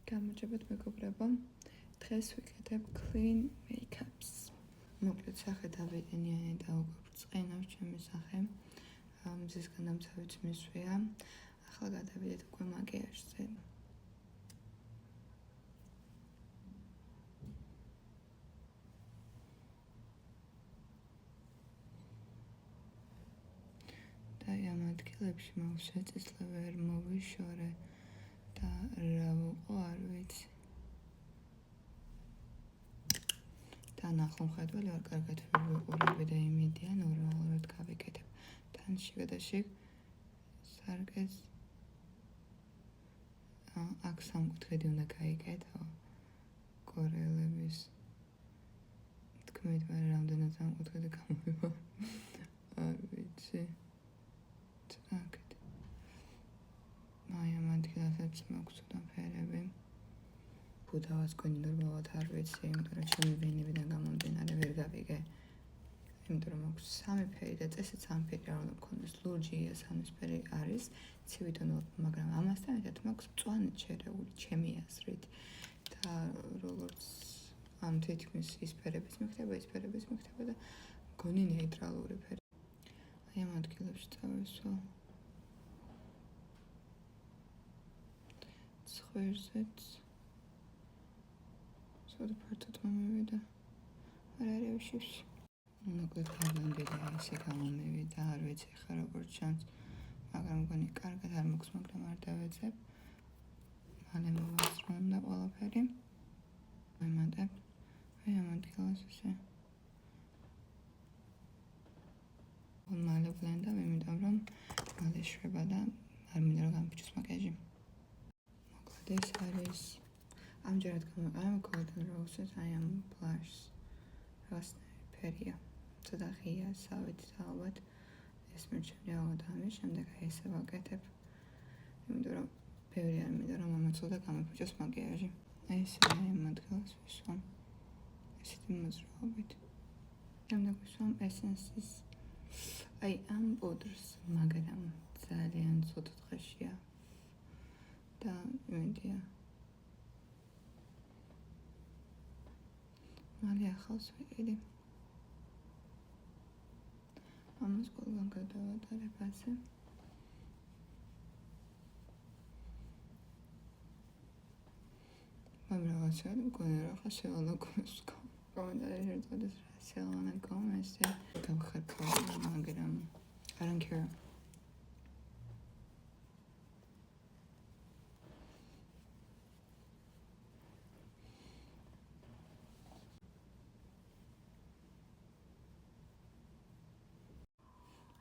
გამარჯობათ მეგობრებო, დღეს ვიკეთებ clean make-ups. მოკლედ სახე დავეტენიანი და უკვე ბრწყინავს ჩემი სახე. მზის განამცავიც მისვია. ახლა გადავიდეთ უკვე მაკიაჟზე. და ამ ადგილებში მოვსეწისლე ვერ მოვიშორე და რა ვიყო არ ვიცი. და ნახონხედველი არ კარგად ვიყურები და იმედია ნორმალურად გავიკეთებ. თან შიგადაშიგ სარკეს აქ სამკუთხედი უნდა გაიკეთო კორეელების თქმით, მაგრამ რამდენად სამკუთხედი გამოვიდა არ ვიცი. აკეთ. აი ამ ადგილასაც მაქვს ცოტა ფერები. ბუდავას გონი ნორმალურად არ ვიცი, იმიტომ რომ ჩემი ვენებიდან გამომდინარე ვერ გავიგე. იმიტომ რომ მაქვს სამი ფერი და წესით სამი ფერი არ უნდა მქონდეს. ლურჯი იასამნისფერი არის, ცივი ტონური, მაგრამ ამასთან ერთად მაქვს მწვანე შერეული ჩემი აზრით. და როგორც ამ თითქმის ის ფერების მიხდება და გონი ნეიტრალური ფერი. აი ამ ადგილებში წავესვა. ცხვირზეც სულ ფართოდ მომივიდა. არ არის შევში. მოკლედ გამომივიდა ესე გამომივიდა, არ ვიცი ხა როგორც ჩანს, მაგრამ მგონი კარგად არ მოქვს, მაგრამ არ დავეცებ. მალე მოვასწრონდა ყველაფერი. ვემატებ. აი ამ ადგილას ესე. მალე ვლენდა, იმიტომ რომ მალე შვება და არ მინდა რომ გამიფუჭოს მაკიაჟი. მოკლედ ეს არის ამჯერად გამოვიყენე Golden Roses აი ამ blush-ს. რასნაირი ფერია. ცოტა ღია, სავით ალბათ. ეს მერჩევი ალბათ ამის შემდეგ აი ესე ვაკეთებ. იმიტომ რომ ბევრი არ მინდა რომ ამოცოდა გამიფუჭოს მაკიაჟი. აი ესე აი ამ ადგილას ვისვამ. ესეთი მოძრაობით. შემდეგ ვისვამ Essence-ის აი ამ პუდრს, მაგრამ ძალიან ცოტა დღეშია. და იმედია მალე ახალს ვიყიდი. ამას ყველგან გადავატარებ ასე. მაგრამ რაღაცა მგონი რა ხა Selena Gomez კომენტარი ერთადაც რა Selena Gomez გამხერხდა, მაგრამ I don't care.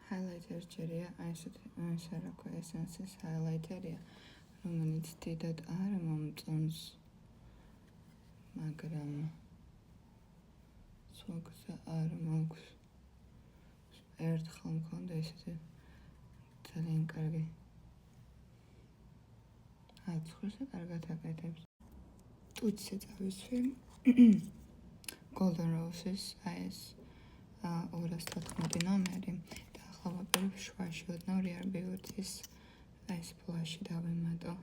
Highlighter ჭერია, აი ესე რა ქვია, Essence-ის highlighter-ია, რომელიც დიდად არ მომწონს, მაგრამ სვაგზე არ მაქვს. ერთხელ მქონდა ესეთი ძალიან კარგი. ცხვირზე კარგად აკეთებს. ტუჩზე წავისვი. Golden Roses, აი ეს 214 ნომერი. ვაპირებ შუაში ოდნავ Real Beauty-ის აი ეს ბლუში დავემატო.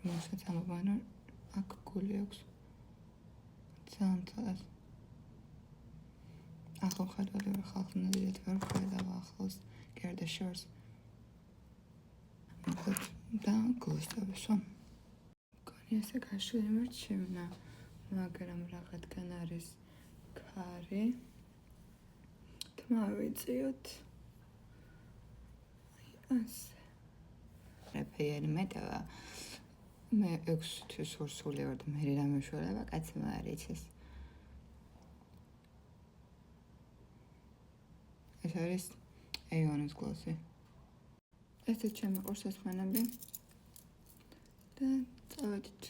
რომელსაც ამოვანო აქ გული აქვს. ძალიან თვალას. ახლა ხედავდი რომ ხალხი ნადირეთ ვერ ხედავ ახლოს Gerda Shores. და გულს დავესვა. გონი ესე გაშვილი მერჩევნა, მაგრამ რაღაცგან არის ქარი. თმა ვიწიოთ. ასე. რეფერი მეტავა. მე 6 თვის სული ვარ და მე რა მეშველება კაცმა არ იცის. ეს არის A1-ის გლოსი. ესეც ჩემი ყურს ესმენები. და წავედით.